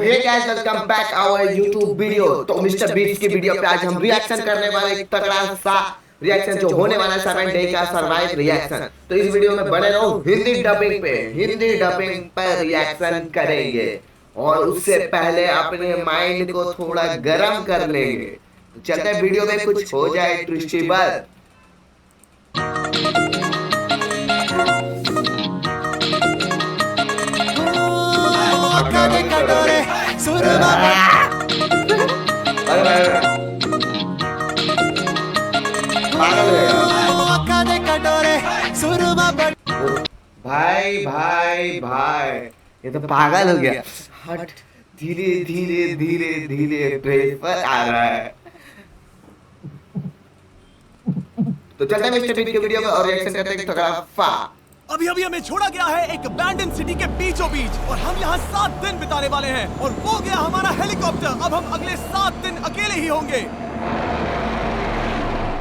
Hey guys welcome back our YouTube video. तो mister Beast की video पे आज हम रिएक्शन करने वाले एक तगड़ा सा रिएक्शन जो होने वाला है 7 डे का सरवाइव रिएक्शन। तो इस वीडियो में बने रहो, हिंदी डबिंग पर रिएक्शन करेंगे और उससे पहले अपने माइंड को थोड़ा गर्म कर लेंगे। तो चलते हैं वीडियो में कुछ हो जाए ट्विस्टेबल। भाई भाई भाई ये तो पागल हो गया। हट, धीरे धीरे प्रेशर आ रहा है। तो चलते हैं मिस्टर बीट के वीडियो में और रिएक्शन करते हैं थोड़ा फा। अभी हमें छोड़ा गया है एक अबैंडन सिटी के बीचों बीच और हम यहाँ 7 दिन बिताने वाले हैं और वो गया हमारा हेलीकॉप्टर। अब हम अगले 7 दिन अकेले ही होंगे।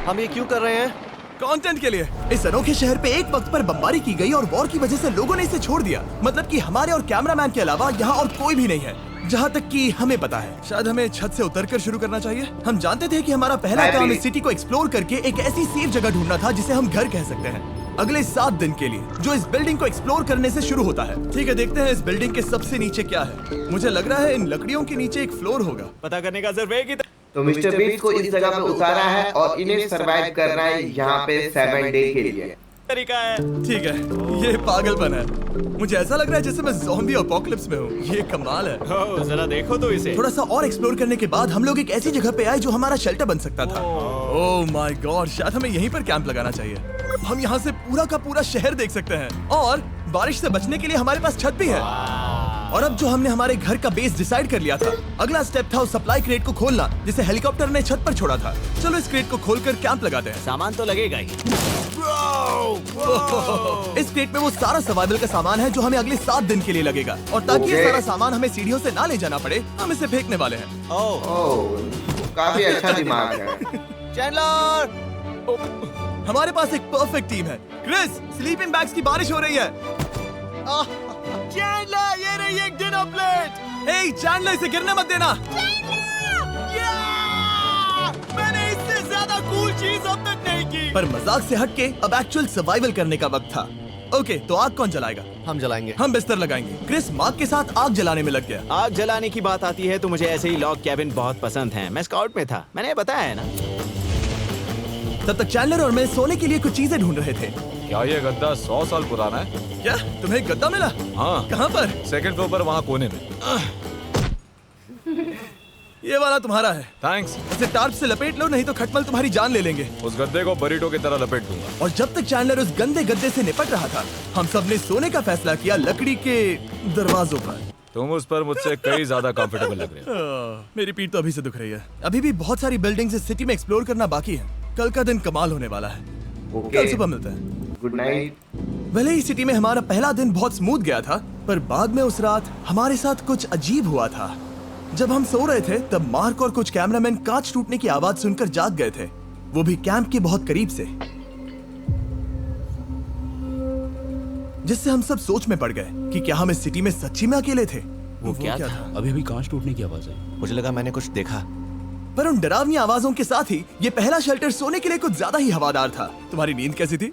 हम ये क्यों कर रहे हैं? कंटेंट के लिए। इस अनोखे शहर पे एक वक्त पर बमबारी की गई और वॉर की वजह से लोगों ने इसे छोड़ दिया। मतलब कि हमारे और कैमरामैन के अलावा यहाँ और कोई भी नहीं है, जहाँ तक कि हमें पता है। शायद हमें छत से उतरकर शुरू करना चाहिए। हम जानते थे कि हमारा पहला काम इस सिटी को एक्सप्लोर करके एक ऐसी सेफ जगह ढूंढना था जिसे हम घर कह सकते हैं अगले 7 दिन के लिए, जो इस बिल्डिंग को एक्सप्लोर करने से शुरू होता है। ठीक है, देखते हैं इस बिल्डिंग के सबसे नीचे क्या है। मुझे लग रहा है इन लकड़ियों के नीचे एक फ्लोर होगा। पता करने का जरूर है। तो मिस्टर बीट को इस जगह पे उतारा है और इन्हें सरवाइव करना है यहाँ पे 7 डे के लिए। तरीका है। ठीक है, ये पागलपन है। मुझे ऐसा लग रहा है जैसे मैं ज़ॉम्बी अपोकलिप्स में हूँ। ये कमाल है। जरा देखो तो इसे। थोड़ा सा और एक्सप्लोर करने के बाद हम लोग एक ऐसी जगह पे आए जो हमारा शेल्टर बन सकता था। ओह माय गॉड, शायद हमें यहीं पर कैंप लगाना चाहिए। हम यहाँ से पूरा का पूरा शहर देख सकते हैं और बारिश से बचने के लिए हमारे पास छत भी है। और अब जो हमने हमारे घर का बेस डिसाइड कर लिया था, अगला स्टेप था उस सप्लाई क्रेट को खोलना जिसे हेलीकॉप्टर ने छत पर छोड़ा था। चलो इस क्रेट को खोलकर कैंप लगाते हैं। सामान तो लगेगा ही। इस क्रेट में वो सारा सर्वाइवल का सामान है जो हमें अगले 7 दिन के लिए लगेगा। और ताकि ये सारा सामान हमें सीढ़ियों से ना ले जाना पड़े, हम इसे फेंकने वाले हैं। काफी अच्छा दिमाग है। चैंडलर, हमारे पास एक परफेक्ट टीम है। क्रिस, स्लीपिंग बैग्स की बारिश हो रही है। चैंडलर, ये रही एक डिनर प्लेट। हे चैंडलर, इसे गिरने मत देना। मैंने इससे ज्यादा कूल चीज अब तक नहीं की। पर मजाक से हटके अब एक्चुअल सर्वाइवल करने का वक्त था। ओके, तो आग कौन जलाएगा? हम जलाएंगे। हम बिस्तर लगाएंगे। क्रिस मार्क के साथ आग जलाने में लग गया। आग जलाने की बात आती है तो मुझे ऐसे ही लॉग कैबिन बहुत पसंद है। मैं स्काउट में था, मैंने बताया है ना। तब तक चैंडलर और मैं सोने के लिए कुछ चीजें ढूंढ रहे थे। क्या ये गद्दा 100 साल पुराना है? क्या तुम्हें एक गद्दा मिला? हाँ। कहाँ पर? 2nd फ्लोर पर, वहाँ कोने में। ये वाला तुम्हारा है। थैंक्स। इसे टार्प से लपेट लो, नहीं तो खटमल तुम्हारी जान ले लेंगे। उस गद्दे को बरीटो की तरह लपेट दूंगा। और जब तक चैंडलर उस गंदे गद्दे से निपट रहा था, हम सब ने सोने का फैसला किया लकड़ी के दरवाजों पर। तुम उस पर मुझसे कई ज्यादा कंफर्टेबल लग रहे हो। मेरी पीठ तो अभी से दुख रही है। अभी भी बहुत सारी बिल्डिंग्स इस सिटी में एक्सप्लोर करना बाकी है। कल का दिन कमाल होने वाला है। कल सुबह मिलते हैं। Good night. भले ही सिटी में हमारा पहला दिन बहुत स्मूथ गया था, पर बाद में उस रात हमारे साथ कुछ अजीब हुआ था। जब हम सो रहे थे तब मार्क और कुछ कैमरामैन कांच टूटने की आवाज सुनकर जाग गए थे, वो भी कैंप के बहुत करीब से, जिससे हम सब सोच में पड़ गए कि क्या हम इस सिटी में सच्ची में अकेले थे। वो क्या था? अभी कांच टूटने की आवाज आई। मुझे लगा मैंने कुछ देखा। पर उन डरावनी आवाजों के साथ ही ये पहला शेल्टर सोने के लिए कुछ ज्यादा ही हवादार था। तुम्हारी नींद कैसी थी?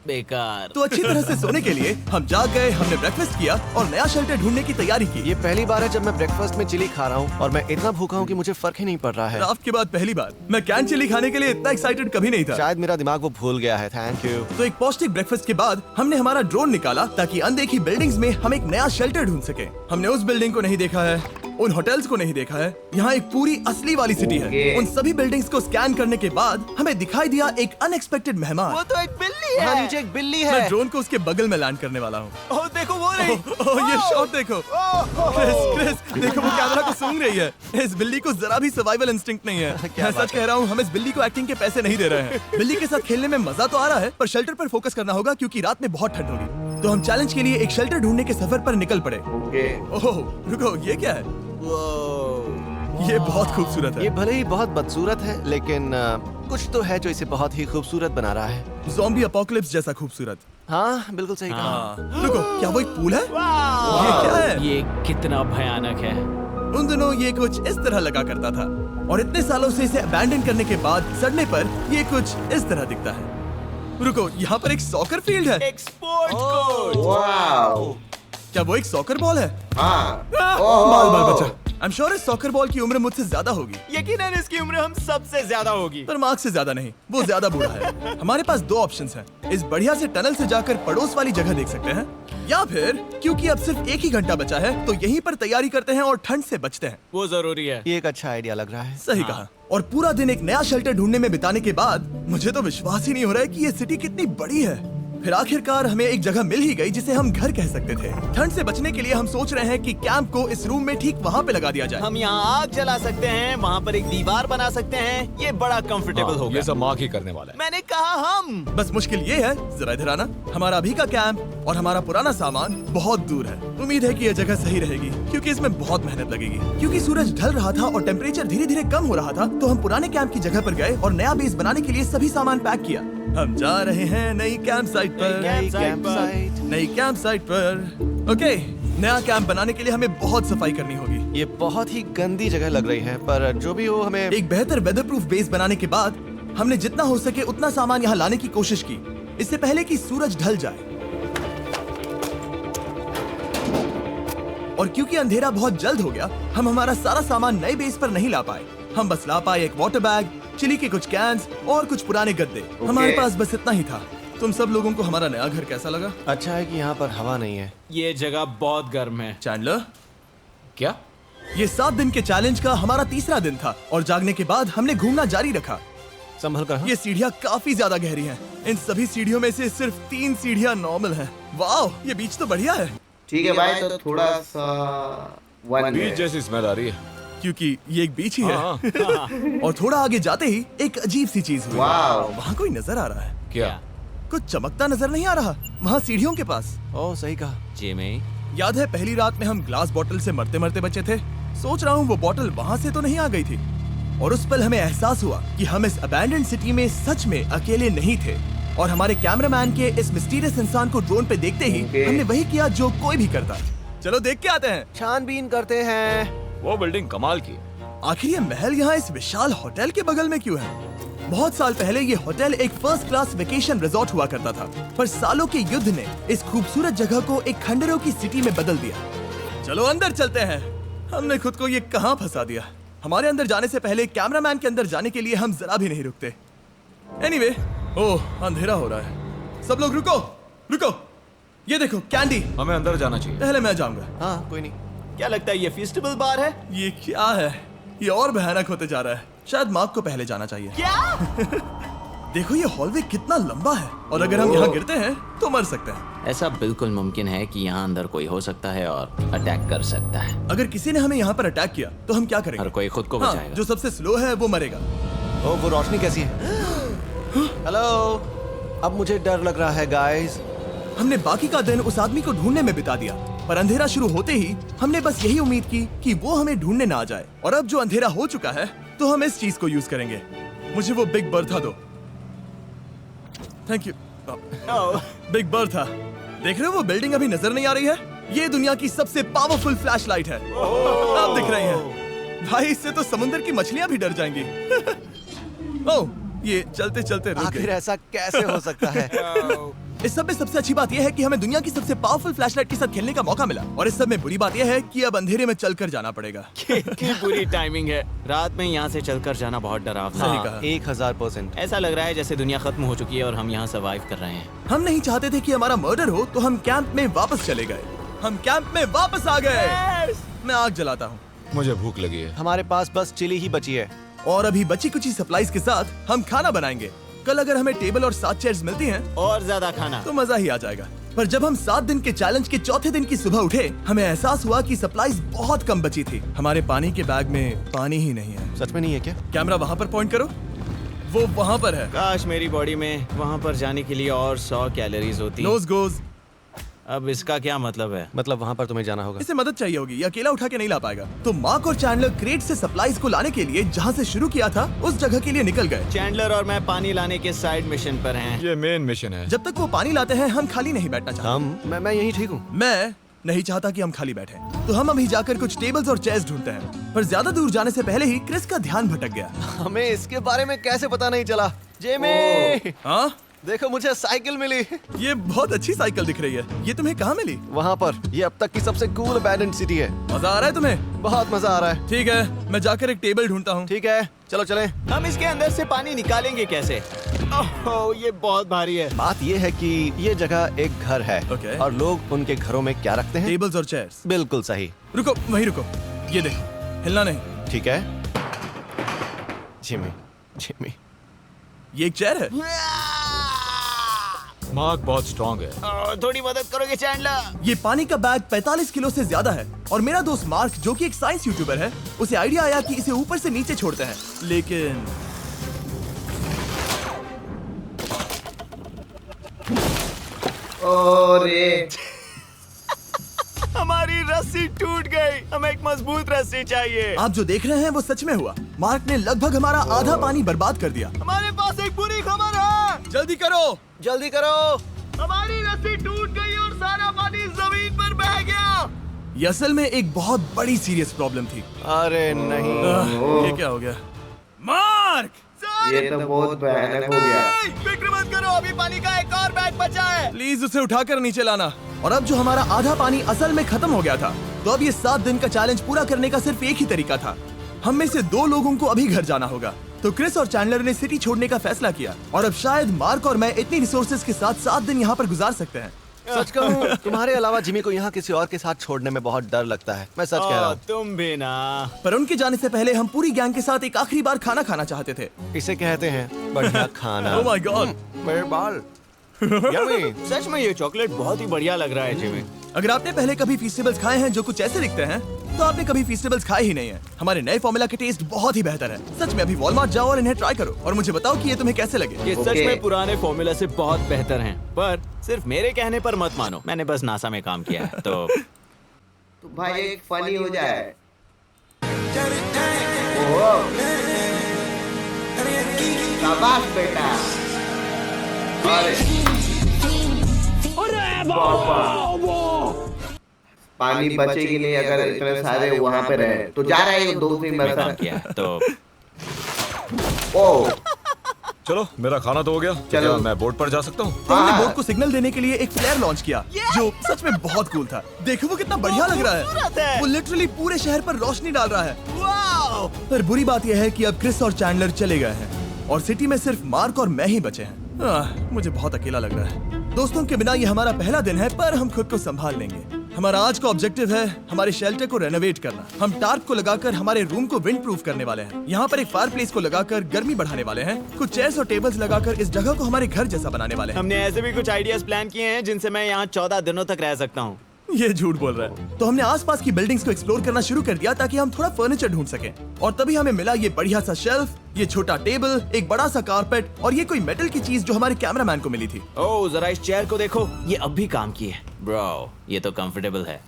बेकार। तो अच्छी तरह से सोने के लिए हम जाग गए। हमने ब्रेकफास्ट किया और नया शेल्टर ढूंढने की तैयारी की। ये पहली बार है जब मैं ब्रेकफास्ट में चिली खा रहा हूँ और मैं इतना भूखा हूँ कि मुझे फर्क ही नहीं पड़ रहा है। राफ्ट के बाद पहली बार मैं कैन चिली खाने के लिए इतना एक्साइटेड कभी नहीं था। शायद मेरा दिमाग वो भूल गया है। Thank you. तो एक पौष्टिक ब्रेकफास्ट के बाद हमने हमारा ड्रोन निकाला ताकि अनदेखी बिल्डिंग्स में हम एक नया शेल्टर ढूंढ सके। हमने उस बिल्डिंग को नहीं देखा है, उन होटल्स को नहीं देखा है। यहाँ एक पूरी असली वाली सिटी है। उन सभी बिल्डिंग्स को स्कैन करने के बाद हमें दिखाई दिया एक अनएक्सपेक्टेड मेहमान। वो तो एक बिल्ली है। नीचे एक बिल्ली है। मैं ड्रोन को उसके बगल में लैंड करने वाला हूँ। ओह देखो वो रही। ये शॉट देखो। क्रिस देखो, वो कैमरा को सूंघ रही है। इस बिल्ली को जरा भी सर्वाइवल इंस्टिंक्ट नहीं है। मैं सच कह रहा हूँ, हम इस बिल्ली को एक्टिंग के पैसे नहीं दे रहे हैं। बिल्ली के साथ खेलने में मजा तो आ रहा है, पर शेल्टर पर फोकस करना होगा क्योंकि रात में बहुत ठंड होगी। तो हम चैलेंज के लिए एक शेल्टर ढूंढने के सफर पर निकल पड़े। ओह रुको, ये क्या है? ये बहुत खूबसूरत है। ये भले ही बहुत बदसूरत है, लेकिन कुछ तो है जो इसे बहुत ही खूबसूरत बना रहा है। ज़ॉम्बी अपोकलिप्स जैसा खूबसूरत। हाँ बिल्कुल सही कहा। रुको, क्या वो एक पूल है? ये क्या है? ये कितना भयानक है। उन दिनों ये कुछ इस तरह लगा करता था और इतने सालों से इसे अबैंडन करने के बाद सड़ने पर ये कुछ इस तरह दिखता है। रुको, यहाँ पर एक सॉकर फील्ड है। एक स्पोर्ट्स कोच। वाओ। क्या वो एक सॉकर बॉल है? हाँ। बाल बाल बचा। I'm sure इस सॉकर बॉल की उम्र मुझसे ज्यादा होगी, यकीनन इसकी उम्र हम सबसे ज्यादा होगी। पर मार्क से ज्यादा नहीं, वो ज्यादा बूढ़ा है। हमारे पास दो ऑप्शंस हैं। इस बढ़िया से टनल से जाकर पड़ोस वाली जगह देख सकते हैं, या फिर क्योंकि अब सिर्फ एक ही घंटा बचा है तो यहीं पर तैयारी करते हैं और ठंड से बचते हैं। वो जरूरी है। ये एक अच्छा आइडिया लग रहा है। सही कहा। और पूरा दिन एक नया शेल्टर ढूंढने में बिताने के बाद मुझे तो विश्वास ही नहीं हो रहा है कि ये सिटी कितनी बड़ी है। फिर आखिरकार हमें एक जगह मिल ही गई जिसे हम घर कह सकते थे। ठंड से बचने के लिए हम सोच रहे हैं कि कैंप को इस रूम में ठीक वहाँ पे लगा दिया जाए। हम यहाँ आग जला सकते हैं, वहाँ पर एक दीवार बना सकते हैं। ये बड़ा कंफर्टेबल होगा। ये सब मार्क ही करने वाला है। मैंने कहा हम। बस मुश्किल ये है, जरा इधर आना, हमारा अभी का कैंप और हमारा पुराना सामान बहुत दूर है। उम्मीद है कि यह जगह सही रहेगी क्योंकि इसमें बहुत मेहनत लगेगी। क्योंकि सूरज ढल रहा था और टेम्परेचर धीरे धीरे कम हो रहा था तो हम पुराने कैंप की जगह पर गए और नया बेस बनाने के लिए सभी सामान पैक किया। हम जा रहे हैं नई कैंप साइट पर। नई कैंप साइट पर। ओके, नया कैंप बनाने के लिए हमें बहुत सफाई करनी होगी। ये बहुत ही गंदी जगह लग रही है, पर जो भी हो हमें एक बेहतर वेदर प्रूफ बेस बनाने के बाद हमने जितना हो सके उतना सामान यहाँ लाने की कोशिश की, इससे पहले कि सूरज ढल जाए। और क्योंकि अंधेरा बहुत जल्द हो गया, हम हमारा सारा सामान नए बेस पर नहीं ला पाए। हम बस ला पाए एक वाटर बैग, चिली के कुछ कैंस और कुछ पुराने गद्दे। हमारे पास बस इतना ही था। तुम सब लोगों को हमारा नया घर कैसा लगा? अच्छा है कि यहाँ पर हवा नहीं है। ये जगह बहुत गर्म है। चैंडलर, क्या? ये 7 दिन के चैलेंज का हमारा तीसरा दिन था और जागने के बाद हमने घूमना जारी रखा। संभल कर। ये सीढ़ियाँ काफी ज्यादा गहरी हैं। इन सभी सीढ़ियों में से सिर्फ 3 सीढ़ियाँ नॉर्मल हैं। वाओ, ये बीच तो बढ़िया है। ठीक है भाई, तो थोड़ा सा वन बीच जैसी स्मेल आ रही है। क्योंकि ये एक बीच ही है। हाँ। और थोड़ा आगे जाते ही एक अजीब सी चीज हुई। वाओ। वहाँ कोई नजर आ रहा है। क्या? कुछ चमकता नजर नहीं आ रहा वहाँ सीढ़ियों के पास। ओह, सही कहा। जिमी, याद है पहली रात में हम ग्लास बॉटल से मरते मरते बचे थे? सोच रहा हूँ वो बॉटल वहाँ से तो नहीं आ गई थी। और उस पल हमें एहसास हुआ कि हम इस अबैंडन्ड सिटी में सच में अकेले नहीं थे। और हमारे कैमरामैन के इस मिस्टीरियस इंसान को ड्रोन पे देखते ही हमने वही किया जो कोई भी करता। चलो देख के आते हैं। छानबीन करते हैं। वो बिल्डिंग कमाल की। आखिर ये महल यहाँ इस विशाल होटल के बगल में क्यों है? बहुत साल पहले ये होटल एक फर्स्ट क्लास वेकेशन रिजॉर्ट हुआ करता था, पर सालों के युद्ध ने इस खूबसूरत जगह को एक खंडरों की सिटी में बदल दिया। चलो अंदर चलते हैं। हमने खुद को ये कहाँ फंसा दिया। हमारे अंदर जाने से पहले कैमरामैन के अंदर जाने के लिए हम जरा भी नहीं रुकते। एनीवे, ओह अंधेरा हो रहा है। सब लोग रुको, रुको। ये देखो कैंडी। हमें अंदर जाना चाहिए। पहले मैं जाऊंगा। हाँ, कोई नहीं। क्या लगता है ये फेस्टिवल बार है? ये क्या है? ये और भयानक होते जा रहा है। शायद मार्क को पहले जाना चाहिए। क्या? देखो ये हॉलवे कितना लंबा है और अगर हम यहाँ गिरते हैं तो मर सकते हैं। ऐसा बिल्कुल मुमकिन है कि यहाँ अंदर कोई हो सकता है और अटैक कर सकता है। अगर किसी ने हमें यहाँ पर अटैक किया तो हम क्या करेंगे? हर कोई खुद को हाँ, बचाएगा। जो सबसे स्लो है वो मरेगा। ओह, वो रोशनी कैसी है? हेलो, अब मुझे डर लग रहा है गाइस। हमने बाकी का दिन उस आदमी को ढूंढने में बिता दिया, पर अंधेरा शुरू होते ही हमने बस यही उम्मीद की कि वो हमें ढूंढने ना आ जाए। और अब जो अंधेरा हो चुका है तो हम इस चीज को यूज करेंगे। मुझे वो बिग बर्था दो। Thank you. बिग बर्था, देख रहे हो वो बिल्डिंग अभी नजर नहीं आ रही है? ये दुनिया की सबसे पावरफुल फ्लैशलाइट है। अब दिख रही है भाई, इससे तो समुद्र की मछलियां भी डर जाएंगी। ओह, ये चलते चलते रुक आखिर गई। ऐसा कैसे हो सकता है? इस सब में सबसे अच्छी बात यह है कि हमें दुनिया की सबसे पावरफुल फ्लैशलाइट के साथ खेलने का मौका मिला। और इस सब में बुरी बात यह है कि अब अंधेरे में चलकर जाना पड़ेगा। कितनी बुरी टाइमिंग है। रात में यहाँ से चलकर जाना बहुत डरावना सही है। कहा। 1000%। ऐसा लग रहा है जैसे दुनिया खत्म हो चुकी है और हम यहाँ सर्वाइव कर रहे हैं। हम नहीं चाहते थे कि हमारा मर्डर हो, तो हम कैंप में वापस चले गए। हम कैंप में वापस आ गए। मैं आग जलाता हूँ। मुझे भूख लगी है। हमारे पास बस चिली ही बची है। और अभी बची कुची सप्लाईज के साथ हम खाना बनाएंगे। कल अगर हमें टेबल और 7 चेयर्स मिलती हैं और ज्यादा खाना तो मजा ही आ जाएगा। पर जब हम 7 दिन के चैलेंज के चौथे दिन की सुबह उठे, हमें एहसास हुआ कि सप्लाईज बहुत कम बची थी। हमारे पानी के बैग में पानी ही नहीं है। सच में नहीं है क्या? कैमरा वहाँ पर पॉइंट करो, वो वहाँ पर है। काश मेरी बॉडी में वहाँ पर जाने के लिए और 100 कैलोरीज होती। Nose goes. अब इसका क्या मतलब है? मतलब वहाँ पर तुम्हें जाना होगा। इसे मदद चाहिए होगी, ये अकेला उठा के नहीं ला पाएगा। तो मार्क और चैंडलर क्रेट से सप्लाईज को लाने के लिए जहाँ से शुरू किया था उस जगह के लिए निकल गए। चैंडलर और मैं पानी लाने के साइड मिशन पर हैं। ये मेन मिशन है। जब तक वो पानी लाते हैं हम खाली नहीं बैठना चाहते। मैं यही ठीक हूँ। मैं नहीं चाहता कि हम खाली बैठे, तो हम अभी जाकर कुछ टेबल्स और चेयर्स ढूंढते हैं। पर ज्यादा दूर जाने से पहले ही क्रिस का ध्यान भटक गया। हमें इसके बारे में कैसे पता नहीं चला? जेमी, हाँ, देखो मुझे साइकिल मिली। ये बहुत अच्छी साइकिल दिख रही है। ये तुम्हें कहाँ मिली? वहाँ पर। ये अब तक की सबसे कूल अबैंडन्ड सिटी है। मजा आ रहा है तुम्हें? बहुत मजा आ रहा है। ठीक है, मैं जाकर एक टेबल ढूंढता हूँ। ठीक है, चलो चलें। हम इसके अंदर से पानी निकालेंगे कैसे? ओह, ये बहुत भारी है। बात ये है कि ये जगह एक घर है Okay. और लोग उनके घरों में क्या रखते हैं? टेबल्स और चेयर्स। बिल्कुल सही। रुको, वहीं रुको। ये देखो, हिलना नहीं। ठीक है। जिमी, जिमी, ये एक चेयर है। मार्क बहुत स्ट्रांग है। थोड़ी मदद करोगे चैंडलर? ये पानी का बैग 45 किलो से ज्यादा है और मेरा दोस्त मार्क, जो कि एक साइंस यूट्यूबर है, उसे आइडिया आया कि इसे ऊपर से नीचे छोड़ते हैं। लेकिन अरे हमारी रस्सी टूट गई। हमें एक मजबूत रस्सी चाहिए। आप जो देख रहे हैं वो सच में हुआ। मार्क ने लगभग हमारा आधा पानी बर्बाद कर दिया। हमारे पास एक बुरी खबर है। जल्दी करो। जल्दी करो। हमारी रस्सी टूट गई और सारा पानी जमीन पर बह गया। ये असल में एक बहुत बड़ी सीरियस प्रॉब्लम थी। अरे नहीं। ये क्या हो गया? मार्क! ये तो बहुत भयानक हो गया। फिक्र मत करो, अभी पानी का एक और बैग बचा है। प्लीज उसे उठाकर नीचे लाना। और अब जो हमारा आधा पानी असल में खत्म हो गया था, तो अब ये 7 दिन का चैलेंज पूरा करने का सिर्फ एक ही तरीका था। हम में से 2 लोगों को अभी घर जाना होगा। तो क्रिस और चैंडलर ने सिटी छोड़ने का फैसला किया और अब शायद मार्क और मैं इतनी रिसोर्सेज के साथ 7 दिन यहाँ पर गुजार सकते हैं। सच कहूँ, तुम्हारे अलावा जिमी को यहाँ किसी और के साथ छोड़ने में बहुत डर लगता है। मैं सच कह रहा हूँ। तुम भी ना। पर उनके जाने से पहले हम पूरी गैंग के साथ एक आखिरी बार खाना खाना चाहते थे। इसे कहते हैं बढ़िया खाना। Oh my God! मेरे बाल। यम्मी। सच में ये चॉकलेट बहुत ही बढ़िया लग रहा है जिमी। अगर आपने पहले कभी फीस्टेबल्स खाए हैं जो कुछ ऐसे दिखते हैं, तो आपने कभी फीस्टेबल्स खाए ही नहीं है। हमारे नए फॉर्मूला के टेस्ट बहुत ही बेहतर है। सच में अभी वॉलमार्ट जाओ और इन्हें ट्राई करो और मुझे बताओ कि ये तुम्हें कैसे लगे। ये सच में पुराने फॉर्मूला से बहुत बेहतर हैं। पर सिर्फ मेरे कहने पर मत मानो, मैंने बस नासा में काम किया है। तो भाई एक फनी हो जाए। ओह, शाबाश बेटा। अरे पानी बचेगी नहीं अगर इतने सारे वहाँ पे रहे। तो जा रहा है 2-3 मैं काम बरस। किया है, तो ओह, चलो मेरा खाना तो हो गया। चलो। क्या मैं बोट पर जा सकता हूँ? तो हमने हाँ। बोट को सिग्नल देने के लिए एक फ्लेयर लॉन्च किया, जो सच में बहुत कूल था। देखो वो कितना बढ़िया लग रहा खूबसूरत है। है। वो लिटरली पूरे शहर पर रोशनी डाल रहा है। वाओ! पर बुरी बात यह है कि अब क्रिस और चैंडलर चले गए हैं और सिटी में सिर्फ मार्क और मैं ही बचे हैं। मुझे बहुत अकेला लग रहा है। दोस्तों के बिना ये हमारा पहला दिन है, पर हम खुद को संभाल लेंगे। हमारा आज का ऑब्जेक्टिव है हमारे शेल्टर को रेनोवेट करना। हम टार्प को लगाकर हमारे रूम को विंड प्रूफ करने वाले हैं। यहाँ पर एक फायर प्लेस को लगाकर गर्मी बढ़ाने वाले हैं। कुछ चेयर्स और टेबल्स लगाकर इस जगह को हमारे घर जैसा बनाने वाले हैं। हमने ऐसे भी कुछ आइडियाज प्लान किए हैं जिनसे मैं यहाँ 14 दिनों तक रह सकता हूँ। ये झूठ बोल रहा है। तो हमने आसपास की बिल्डिंग्स को एक्सप्लोर करना शुरू कर दिया ताकि हम थोड़ा फर्नीचर ढूंढ सकें। और तभी हमें मिला ये बढ़िया सा शेल्फ, ये छोटा टेबल, एक बड़ा सा कारपेट और ये कोई मेटल की चीज जो हमारे कैमरामैन को मिली थी। ओह, जरा इस चेयर को देखो, ये अब भी काम की है। ब्रो, ये तो कंफर्टेबल है।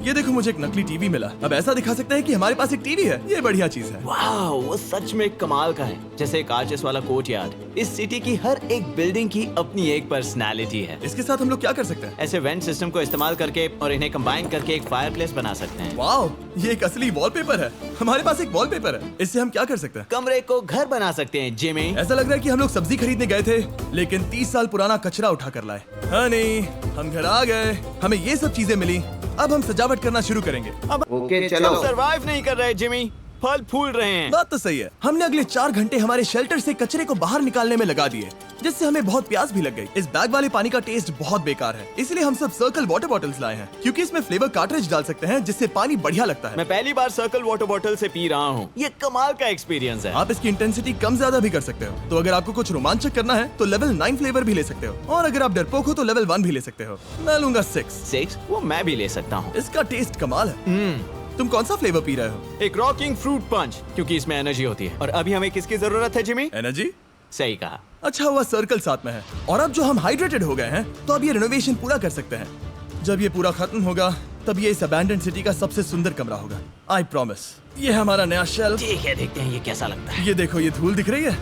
ये देखो, मुझे एक नकली टीवी मिला। अब ऐसा दिखा सकते हैं कि हमारे पास एक टीवी है। ये बढ़िया चीज है। वाओ, वो सच में कमाल का है। जैसे एक आर्चेस वाला कोर्टयार्ड। इस सिटी की हर एक बिल्डिंग की अपनी एक पर्सनालिटी है। इसके साथ हम लोग क्या कर सकते हैं? ऐसे वेंट सिस्टम को इस्तेमाल करके और इन्हें कंबाइन करके एक फायरप्लेस बना सकते हैं। वाओ, ये एक असली वॉलपेपर है। हमारे पास एक वॉलपेपर है। इससे हम क्या कर सकते हैं? कमरे को घर बना सकते हैं जिमी। ऐसा लग रहा है कि हम लोग सब्जी खरीदने गए थे, लेकिन 30 साल पुराना कचरा उठा कर लाए। हनी, हम घर आ गए। हमें ये सब चीजें मिली। अब हम सजावट करना शुरू करेंगे। ओके चलो। सरवाइव नहीं कर रहे जिमी, फल फूल रहे हैं। बात तो सही है। हमने अगले 4 घंटे हमारे शेल्टर से कचरे को बाहर निकालने में लगा दिए, जिससे हमें बहुत प्यास भी लग गई। इस बैग वाले पानी का टेस्ट बहुत बेकार है, इसलिए हम सब सर्कल वाटर बॉटल्स लाए हैं, क्योंकि इसमें फ्लेवर कार्ट्रिज डाल सकते हैं, जिससे पानी बढ़िया लगता है। मैं पहली बार सर्कल वाटर बॉटल से पी रहा हूँ। ये कमाल का एक्सपीरियंस है। आप इसकी इंटेंसिटी कम ज्यादा भी कर सकते हो। तो अगर आपको कुछ रोमांचक करना है तो लेवल 9 फ्लेवर भी ले सकते हो, और अगर आप डरपोक हो तो लेवल 1 भी ले सकते हो। मैं लूंगा 6। वो मैं भी ले सकता हूँ। इसका टेस्ट कमाल है। तुम कौन सा फ्लेवर पी रहे हो? एक रॉकिंग फ्रूट पंच, क्योंकि इसमें एनर्जी होती है। और अभी हमें किसकी जरूरत है जिमी? एनर्जी? सही कहा। अच्छा हुआ सर्कल साथ में है। और अब जो हम हाइड्रेटेड हो गए हैं, तो अब ये रिनोवेशन पूरा कर सकते हैं। जब ये पूरा खत्म होगा, तब ये इस अबैंडन्ड सिटी का सबसे सुंदर कमरा होगा। I promise. ये है हमारा नया शेल्फ। ठीक है, देखते हैं ये कैसा लगता है। ये देखो, ये धूल दिख रही है।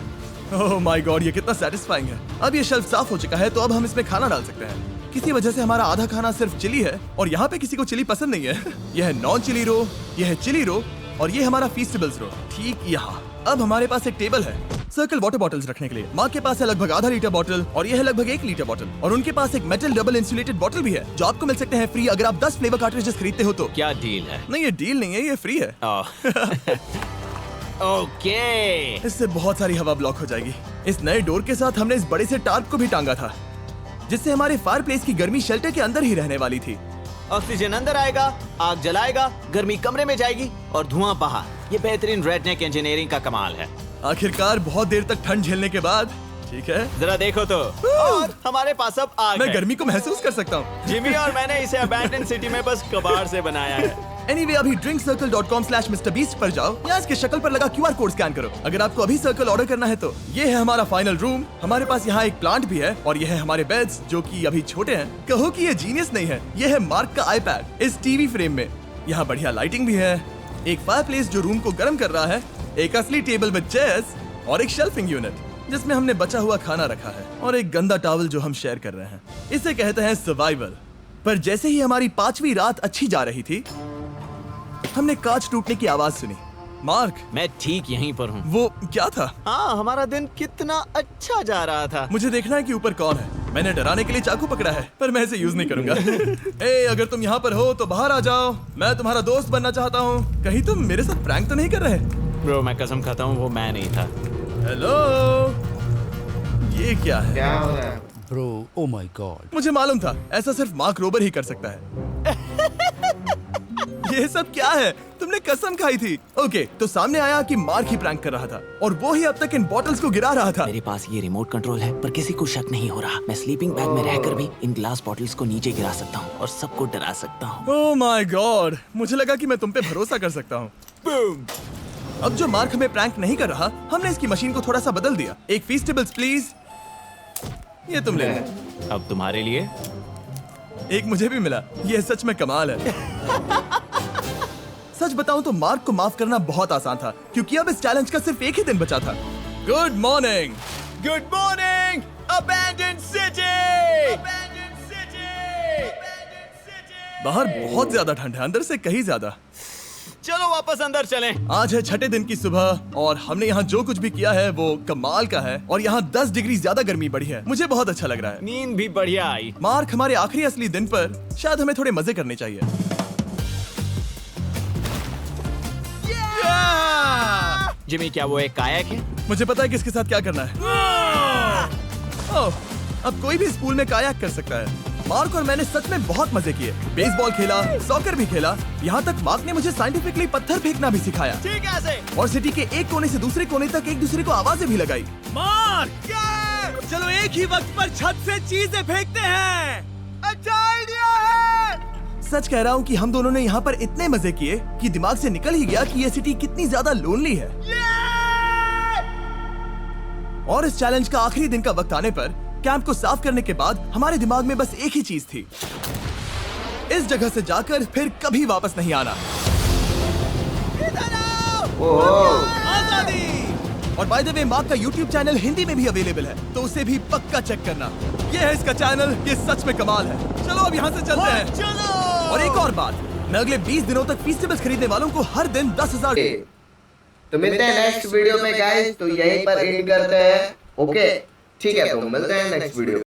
ओह माय गॉड, ये कितना सेटिस्फाइंग है। अब ये शेल्फ साफ हो चुका है, तो अब हम इसमें खाना डाल सकते हैं। किसी वजह से हमारा आधा खाना सिर्फ चिली है और यहाँ पे किसी को चिली पसंद नहीं है। यह है नॉन चिली रो, यह है चिली रो और ये हमारा फीस्टेबल्स रो ठीक यहाँ। अब हमारे पास एक टेबल है सर्कल वाटर बॉटल्स रखने के लिए। माँ के पास है लगभग आधा लीटर बॉटल और ये है लगभग 1 लीटर बॉटल और उनके पास एक मेटल डबल इंसुलेटेड बॉटल भी है जो आपको मिल सकते हैं फ्री अगर आप 10 फ्लेवर कार्ट्रिजेस खरीदते हो तो। क्या डील है? नहीं ये डील नहीं है, ये फ्री है। ओके। इससे बहुत सारी हवा ब्लॉक हो जाएगी। इस नए डोर के साथ हमने इस बड़े से टार्प को भी टांगा था जिससे हमारे फायर प्लेस की गर्मी शेल्टर के अंदर ही रहने वाली थी। ऑक्सीजन अंदर आएगा, आग जलाएगा, गर्मी कमरे में जाएगी और धुआं बाहर। ये बेहतरीन रेडनेक इंजीनियरिंग का कमाल है। आखिरकार बहुत देर तक ठंड झेलने के बाद ठीक है। जरा देखो तो, और हमारे पास अब आग मैं है। गर्मी को महसूस कर सकता हूँ। जिमी और मैंने इसे अबैंडन सिटी में बस कबाड़ से बनाया है। Anyway, अभी drinkcircle.com/MrBeast पर जाओ या इसके शक्ल पर लगा QR कोड स्कैन करो। अगर आपको अभी सर्कल ऑर्डर करना है तो ये है हमारा फाइनल रूम। हमारे पास यहाँ एक प्लांट भी है और ये है हमारे बेड्स जो कि अभी छोटे हैं। कहो कि ये जीनियस नहीं है, ये है मार्क का आईपैड इस टीवी फ्रेम में। यहाँ बढ़िया लाइटिंग भी है, एक फायर प्लेस जो रूम को गर्म कर रहा है, एक असली टेबल विद चेयर्स और एक शेल्फिंग यूनिट जिसमें हमने बचा हुआ खाना रखा है और एक गंदा टॉवल जो हम शेयर कर रहे हैं। इसे कहते हैं सर्वाइवल। पर जैसे ही हमारी 5वीं रात अच्छी जा रही थी हमने कांच टूटने की आवाज सुनी। मार्क, मैं ठीक यहीं पर हूँ। वो क्या था? हाँ, हमारा दिन कितना अच्छा जा रहा था। मुझे देखना है कि ऊपर कौन है। मैंने डराने के लिए चाकू पकड़ा है पर मैं इसे यूज नहीं करूंगा। ए, अगर तुम यहाँ पर हो तो बाहर आ जाओ, मैं तुम्हारा दोस्त बनना चाहता हूँ। कहीं तुम मेरे साथ प्रैंक तो नहीं कर रहे? ब्रो, मैं कसम खाता हूँ वो मैं नहीं था। हेलो, ये क्या है? क्या हो रहा है? Bro, oh my God. मुझे मालूम था ऐसा सिर्फ मार्क रोबर ही कर सकता है। ये सब क्या है? तुमने कसम खाई थी। ओके, तो सामने आया कि मार्क ही प्रैंक कर रहा था और वो ही अब तक इन बॉटल्स को गिरा रहा था। मेरे पास ये रिमोट कंट्रोल है पर किसी को शक नहीं हो रहा। मैं स्लीपिंग बैग में रहकर भी इन ग्लास बॉटल्स को नीचे गिरा सकता हूँ और सबको डरा सकता हूँ। ओह माय गॉड, मुझे लगा कि मैं तुम पे भरोसा कर सकता हूँ। अब जो मार्क हमें प्रैंक नहीं कर रहा, हमने इसकी मशीन को थोड़ा सा बदल दिया। एक फीस्टेबल्स प्लीज, ये तुम ले लो। अब तुम्हारे लिए एक मुझे भी मिला। ये सच में कमाल है। सच बताऊं तो मार्क को माफ करना बहुत आसान था क्योंकि अब इस चैलेंज का सिर्फ एक ही दिन बचा था। Good morning, good morning abandon city. बाहर बहुत ज्यादा ठंड है, अंदर से कहीं ज्यादा। चलो वापस अंदर चलें। आज है 6ठे दिन की सुबह और हमने यहाँ जो कुछ भी किया है वो कमाल का है और यहाँ 10 डिग्री ज्यादा गर्मी बढ़ी है। मुझे बहुत अच्छा लग रहा है। नींद भी बढ़िया आई। मार्क, हमारे आखिरी असली दिन पर शायद हमें थोड़े मजे करने चाहिए। जिमी, क्या वो एक कायाक है? मुझे पता है किसके साथ क्या करना है। ओह, अब कोई भी इस पूल में कायाक कर सकता है। मार्क और मैंने सच में बहुत मजे किए। बेसबॉल खेला, सॉकर भी खेला, यहाँ तक मार्क ने मुझे साइंटिफिकली पत्थर फेंकना भी सिखाया। ठीक है। और सिटी के एक कोने से दूसरे कोने तक एक दूसरे को आवाजें भी लगाई। मार्क, चलो एक ही वक्त पर छत से चीजें फेंकते हैं। अच्छा आइडिया है। सच कह रहा हूँ कि हम दोनों ने यहाँ पर इतने मजे किए कि दिमाग से निकल ही गया कि ये सिटी कितनी ज्यादा लोनली है। और इस चैलेंज का आखिरी दिन का वक्त आने पर कैंप को साफ करने के बाद हमारे दिमाग में बस एक ही चीज थी, इस जगह से जाकर फिर कभी वापस नहीं आना। आजादी। और बाय द वे, मार्क का YouTube चैनल हिंदी में भी अवेलेबल है तो उसे भी पक्का चेक करना। ये है इसका चैनल, ये सच में कमाल है। चलो अब यहाँ से चलते हैं। चलो। और एक और बात, मैं अगले 20 दिनों तक फीस्टेबल्स खरीदने वालों को हर दिन 10,000। तो मिलते हैं नेक्स्ट वीडियो में गाइस। तो यहीं पर एंड करते हैं। ओके, ठीक है, तो मिलते हैं नेक्स्ट वीडियो।